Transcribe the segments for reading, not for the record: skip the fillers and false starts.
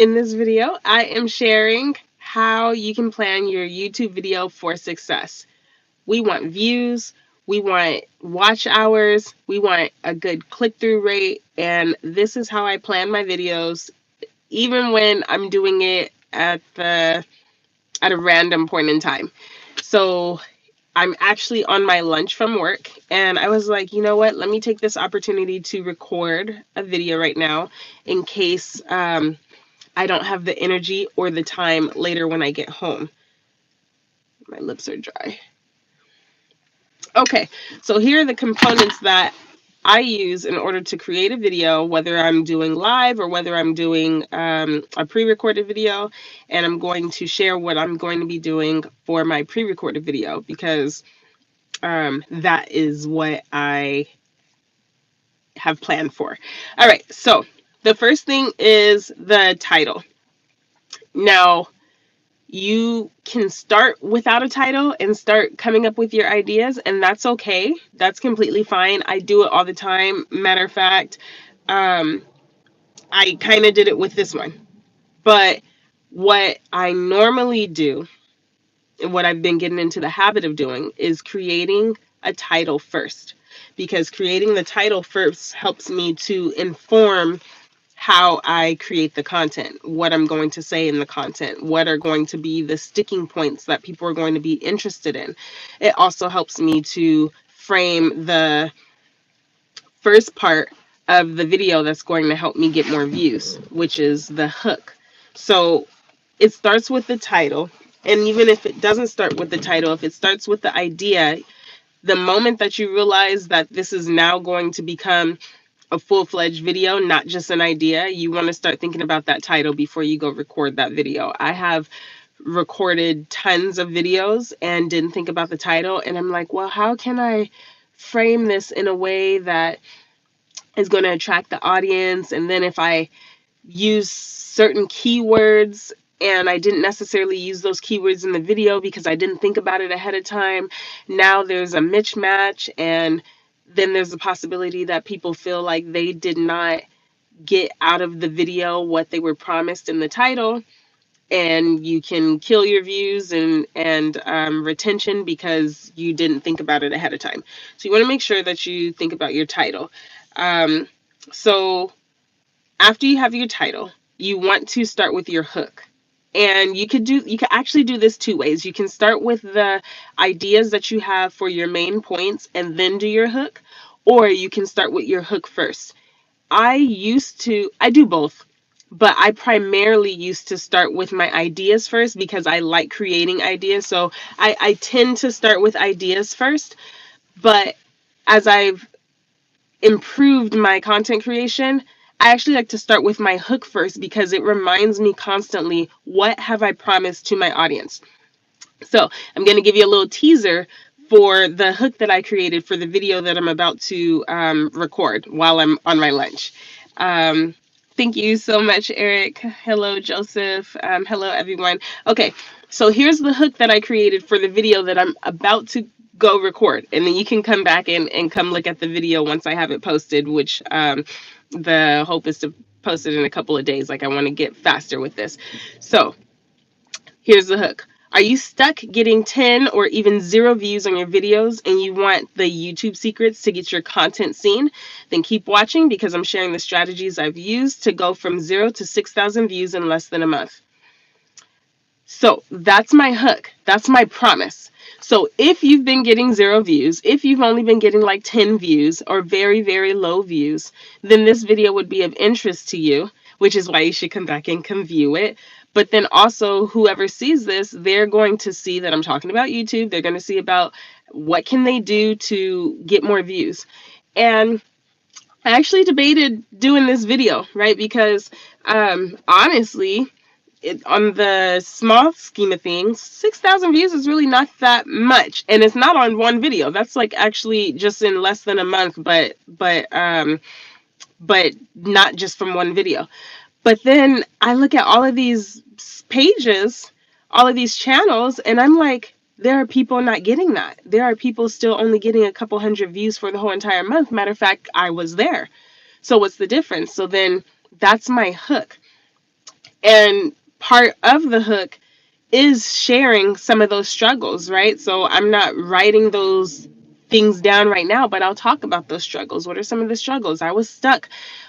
In this video, I am sharing how you can plan your YouTube video for success. We want views, we want watch hours, we want a good click-through rate, and this is how I plan my videos, even when I'm doing it at a random point in time. So I'm actually on my lunch from work, and I was like, you know what? Let me take this opportunity to record a video right now in case I don't have the energy or the time later when I get home. My lips are dry. Okay, so here are the components that I use in order to create a video, whether I'm doing live or whether I'm doing a pre-recorded video, and I'm going to share what I'm going to be doing for my pre-recorded video because that is what I have planned for. All right, so the first thing is the title. Now, you can start without a title and start coming up with your ideas, and that's okay. That's completely fine. I do it all the time. Matter of fact, I kind of did it with this one. But what I normally do, and what I've been getting into the habit of doing, is creating a title first. Because creating the title first helps me to inform how I create the content, what I'm going to say in the content, what are going to be the sticking points that people are going to be interested in. It also helps me to frame the first part of the video that's going to help me get more views, which is the hook. So it starts with the title. And even if it doesn't start with the title, if it starts with the idea, the moment that you realize that this is now going to become a full-fledged video, not just an idea, you want to start thinking about that title before you go record that video. I have recorded tons of videos and didn't think about the title, and I'm like, well, how can I frame this in a way that is going to attract the audience? And then if I use certain keywords and I didn't necessarily use those keywords in the video because I didn't think about it ahead of time, now there's a mismatch, and then there's a possibility that people feel like they did not get out of the video what they were promised in the title, and you can kill your views and retention because you didn't think about it ahead of time. So you want to make sure that you think about your title. So after you have your title, you want to start with your hook. And you could actually do this two ways. You can start with the ideas that you have for your main points and then do your hook, or you can start with your hook first. I do both, but I primarily used to start with my ideas first because I like creating ideas. So I tend to start with ideas first, but as I've improved my content creation, I actually like to start with my hook first because it reminds me constantly, what have I promised to my audience? So I'm going to give you a little teaser for the hook that I created for the video that I'm about to record while I'm on my lunch. Thank you so much, Eric. Hello, Joseph. Hello, everyone. Okay, so here's the hook that I created for the video that I'm about to go record, and then you can come back and come look at the video once I have it posted, which the hope is to post it in a couple of days. Like, I want to get faster with this. So here's the hook. Are you stuck getting 10 or even 0 views on your videos and you want the YouTube secrets to get your content seen? Then keep watching because I'm sharing the strategies I've used to go from 0 to 6,000 views in less than a month. So that's my hook. That's my promise. So if you've been getting 0 views, if you've only been getting like 10 views or very, very low views, then this video would be of interest to you, which is why you should come back and come view it. But then also, whoever sees this, they're going to see that I'm talking about YouTube. They're going to see about what can they do to get more views. And I actually debated doing this video, right? Because honestly, on the small scheme of things, 6,000 views is really not that much, and it's not on one video. That's like actually just in less than a month, but not just from one video. But then I look at all of these pages, all of these channels, and I'm like, there are people not getting that. There are people still only getting a couple hundred views for the whole entire month. Matter of fact, I was there. So what's the difference? So then that's my hook. And part of the hook is sharing some of those struggles, right? So I'm not writing those things down right now, but I'll talk about those struggles. What are some of the struggles? I was stuck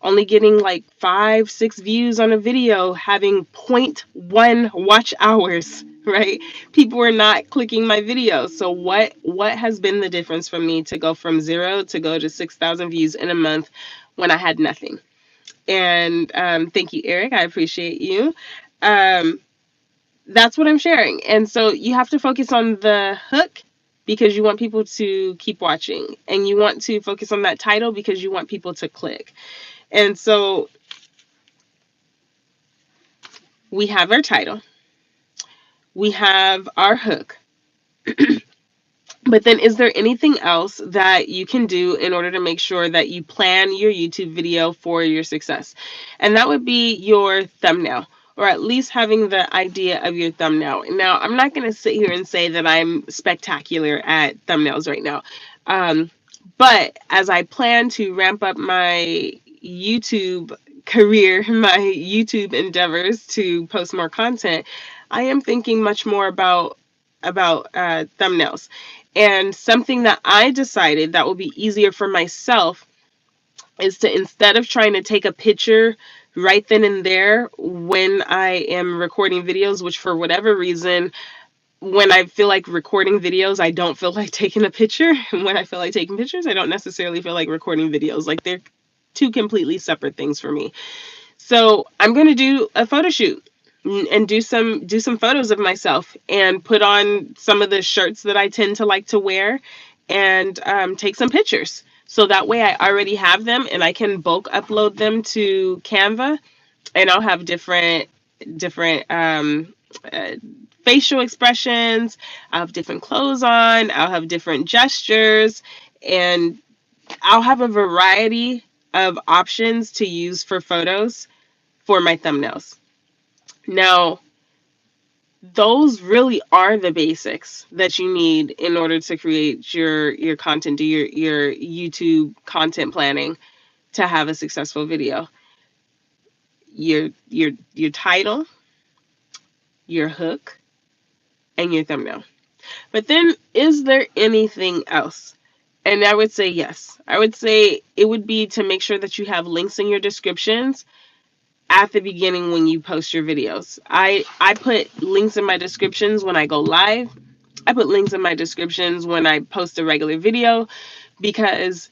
only getting like 5, 6 views on a video, having zero point 0.1 watch hours, right? People were not clicking my videos. So what has been the difference for me to go from 0 to go to 6,000 views in a month when I had nothing? And thank you, Eric. I appreciate you. Um, that's what I'm sharing. And so you have to focus on the hook because you want people to keep watching, and you want to focus on that title because you want people to click. And so we have our title, we have our hook. But then is there anything else that you can do in order to make sure that you plan your YouTube video for your success? And that would be your thumbnail, or at least having the idea of your thumbnail. Now, I'm not going to sit here and say that I'm spectacular at thumbnails right now. But as I plan to ramp up my YouTube career, my YouTube endeavors to post more content, I am thinking much more about thumbnails. And something that I decided that will be easier for myself is to, instead of trying to take a picture right then and there when I am recording videos, which for whatever reason, when I feel like recording videos, I don't feel like taking a picture. And when I feel like taking pictures, I don't necessarily feel like recording videos. Like, they're two completely separate things for me. So I'm going to do a photo shoot and do some photos of myself and put on some of the shirts that I tend to like to wear, and take some pictures. So that way I already have them and I can bulk upload them to Canva, and I'll have different uh, facial expressions. I'll have different clothes on. I'll have different gestures, and I'll have a variety of options to use for photos for my thumbnails. Now, those really are the basics that you need in order to create your content, do your YouTube content planning to have a successful video. Your title, your hook, and your thumbnail. But then, is there anything else? And I would say yes. I would say it would be to make sure that you have links in your descriptions at the beginning when you post your videos. I put links in my descriptions when I go live. I put links in my descriptions when I post a regular video, because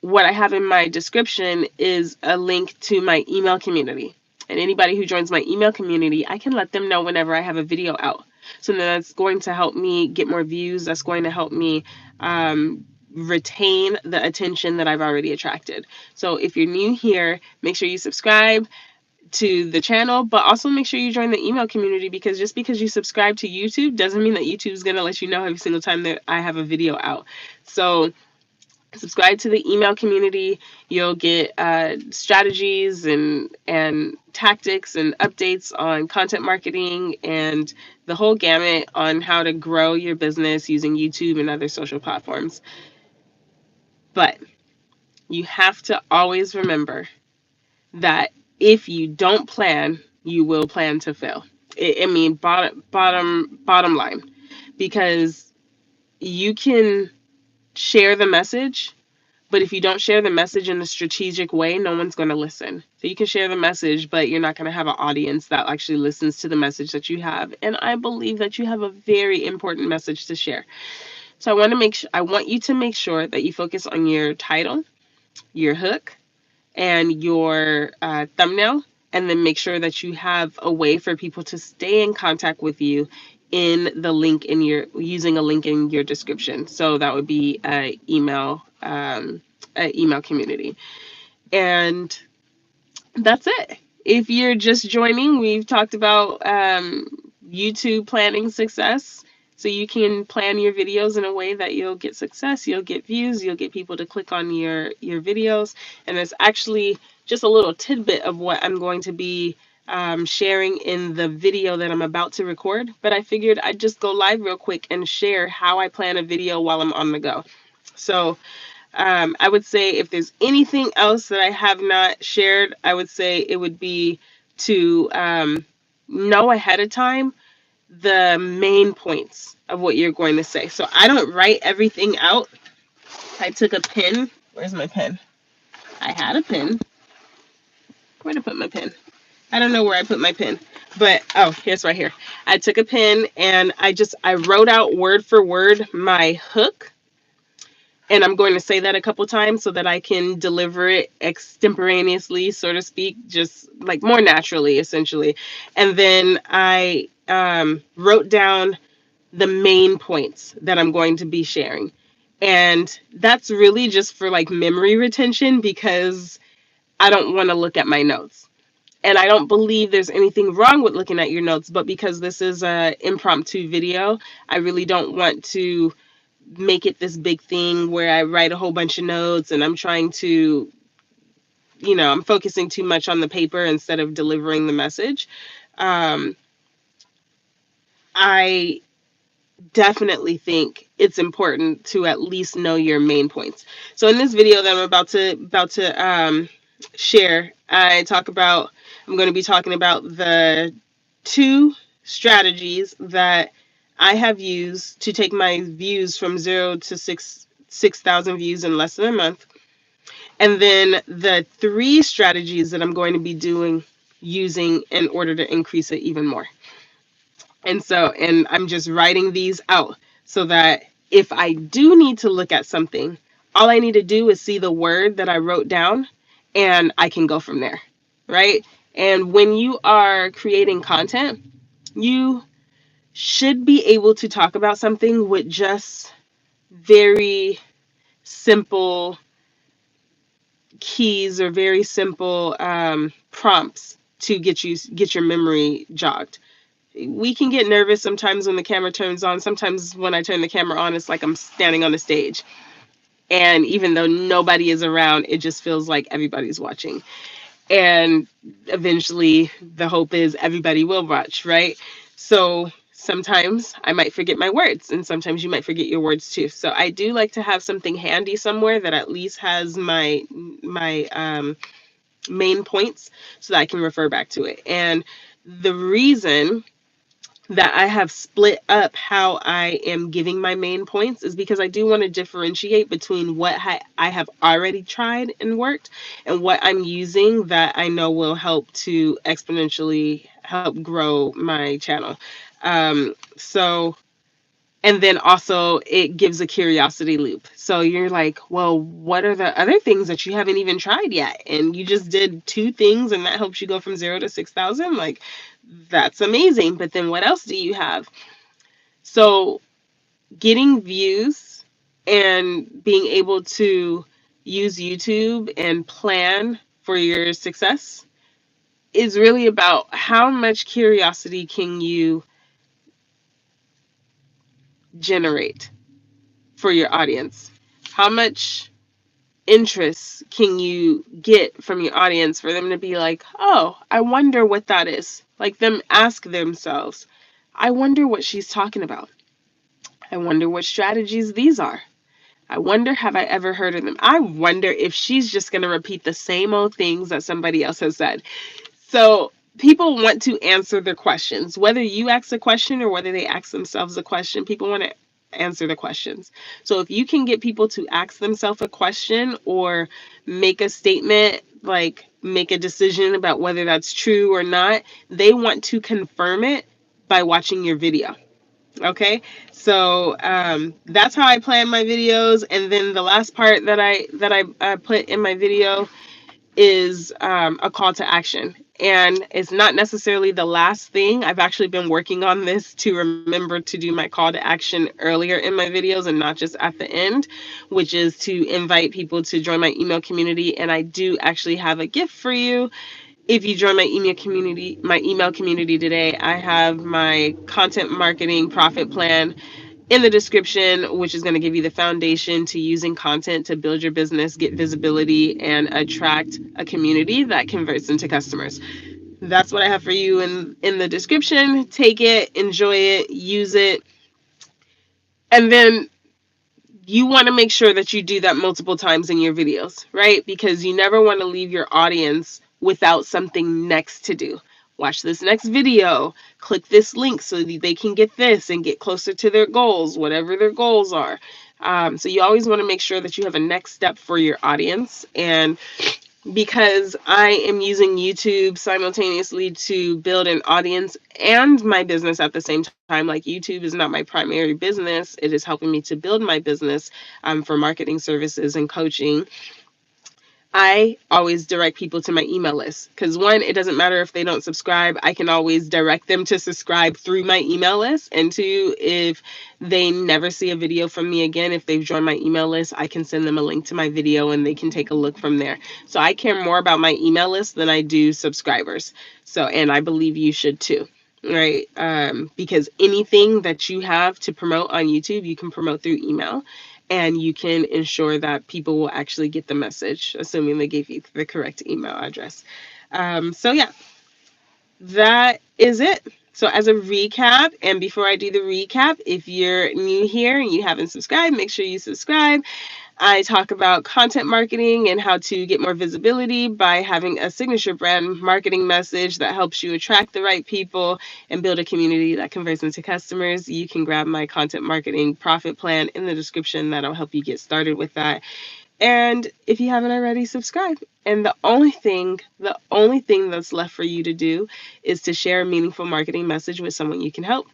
what I have in my description is a link to my email community. And anybody who joins my email community, I can let them know whenever I have a video out. So then that's going to help me get more views. That's going to help me retain the attention that I've already attracted. So if you're new here, make sure you subscribe to the channel, but also make sure you join the email community, because just because you subscribe to YouTube doesn't mean that YouTube is going to let you know every single time that I have a video out. So subscribe to the email community. You'll get strategies and tactics and updates on content marketing and the whole gamut on how to grow your business using YouTube and other social platforms. But you have to always remember that if you don't plan, you will plan to fail. I mean, bottom line, because you can share the message, but if you don't share the message in a strategic way, no one's going to listen. So you can share the message, but you're not going to have an audience that actually listens to the message that you have. And I believe that you have a very important message to share. So I want you to make sure that you focus on your title, your hook, and your thumbnail, and then make sure that you have a way for people to stay in contact with you in the link in your using a link in your description. So that would be an email community. And that's it. If you're just joining, we've talked about YouTube planning success. So you can plan your videos in a way that you'll get success, you'll get views, you'll get people to click on your videos. And there's actually just a little tidbit of what I'm going to be sharing in the video that I'm about to record. But I figured I'd just go live real quick and share how I plan a video while I'm on the go. So I would say if there's anything else that I have not shared, I would say it would be to know ahead of time the main points of what you're going to say. So I don't write everything out. I took a pen. Where's my pen? I had a pen. Where did I put my pen? I don't know where I put my pen, but oh, here's right here. I took a pen and I wrote out word for word my hook, and I'm going to say that a couple times so that I can deliver it extemporaneously, so to speak, just like more naturally, essentially. And then I wrote down the main points that I'm going to be sharing. And that's really just for like memory retention because I don't want to look at my notes. And I don't believe there's anything wrong with looking at your notes, but because this is a impromptu video, I really don't want to make it this big thing where I write a whole bunch of notes and I'm trying to, I'm focusing too much on the paper instead of delivering the message. Um, I definitely think it's important to at least know your main points. So in this video that I'm about to share, I'm going to be talking about the 2 strategies that I have used to take my views from 0 to 6,000 views in less than a month. And then the 3 strategies that I'm going to be using in order to increase it even more. And I'm just writing these out so that if I do need to look at something, all I need to do is see the word that I wrote down and I can go from there, right? And when you are creating content, you should be able to talk about something with just very simple keys or very simple prompts to get your memory jogged. We can get nervous sometimes when the camera turns on. Sometimes when I turn the camera on, it's like I'm standing on the stage. And even though nobody is around, it just feels like everybody's watching. And eventually the hope is everybody will watch, right? So sometimes I might forget my words, and sometimes you might forget your words too. So I do like to have something handy somewhere that at least has my main points so that I can refer back to it. And the reason that I have split up how I am giving my main points is because I do want to differentiate between what I have already tried and worked and what I'm using that I know will help to exponentially help grow my channel. So, and then also it gives a curiosity loop. So you're like, well, what are the other things that you haven't even tried yet? And you just did 2 things and that helps you go from 0 to 6,000. Like, that's amazing. But then what else do you have? So getting views and being able to use YouTube and plan for your success is really about how much curiosity can you generate for your audience? How much interest can you get from your audience for them to be like, oh, I wonder what that is? Like them ask themselves, I wonder what she's talking about. I wonder what strategies these are. I wonder, have I ever heard of them? I wonder if she's just going to repeat the same old things that somebody else has said. So people want to answer their questions. Whether you ask a question or whether they ask themselves a question, people want to answer the questions. So if you can get people to ask themselves a question or make a statement, like make a decision about whether that's true or not, they want to confirm it by watching your video. Okay, so that's how I plan my videos. And then the last part that I put in my video is a call to action. And it's not necessarily the last thing. I've actually been working on this to remember to do my call to action earlier in my videos and not just at the end, which is to invite people to join my email community. And I do actually have a gift for you. If you join my email community today, I have my content marketing profit plan in the description, which is going to give you the foundation to using content to build your business, get visibility, and attract a community that converts into customers. That's what I have for you in the description. Take it, enjoy it, use it. And then you want to make sure that you do that multiple times in your videos, right? Because you never want to leave your audience without something next to do. watch this next video, click this link so that they can get this and get closer to their goals, whatever their goals are. So you always want to make sure that you have a next step for your audience. And because I am using YouTube simultaneously to build an audience and my business at the same time. Like, YouTube is not my primary business, it is helping me to build my business for marketing services and coaching. I always direct people to my email list because, one, it doesn't matter if they don't subscribe. I can always direct them to subscribe through my email list. And two, if they never see a video from me again, if they've joined my email list, I can send them a link to my video and they can take a look from there. So I care more about my email list than I do subscribers. So, and I believe you should too. Right. Because anything that you have to promote on YouTube, you can promote through email, and you can ensure that people will actually get the message, assuming they gave you the correct email address. So yeah, that is it. So as a recap, and before I do the recap, if you're new here and you haven't subscribed, make sure you subscribe. I talk about content marketing and how to get more visibility by having a signature brand marketing message that helps you attract the right people and build a community that converts into customers. You can grab my content marketing profit plan in the description. That'll help you get started with that. And if you haven't already, subscribe. And the only thing that's left for you to do is to share a meaningful marketing message with someone you can help.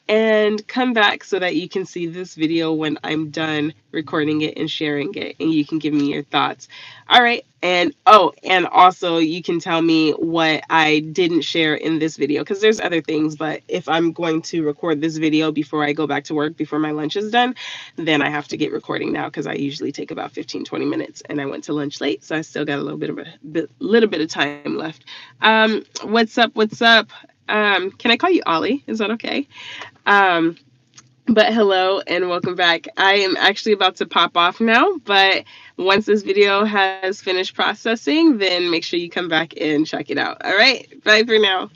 And come back so that you can see this video when I'm done recording it and sharing it, and you can give me your thoughts. All right. And and also you can tell me what I didn't share in this video, because there's other things, but if I'm going to record this video before I go back to work, before my lunch is done, then I have to get recording now, because I usually take about 15-20 minutes, and I went to lunch late, so I still got a little bit of time left. What's up? Can I call you Ollie? Is that okay? But hello and welcome back. I am actually about to pop off now, but once this video has finished processing, then make sure you come back and check it out. All right, bye for now.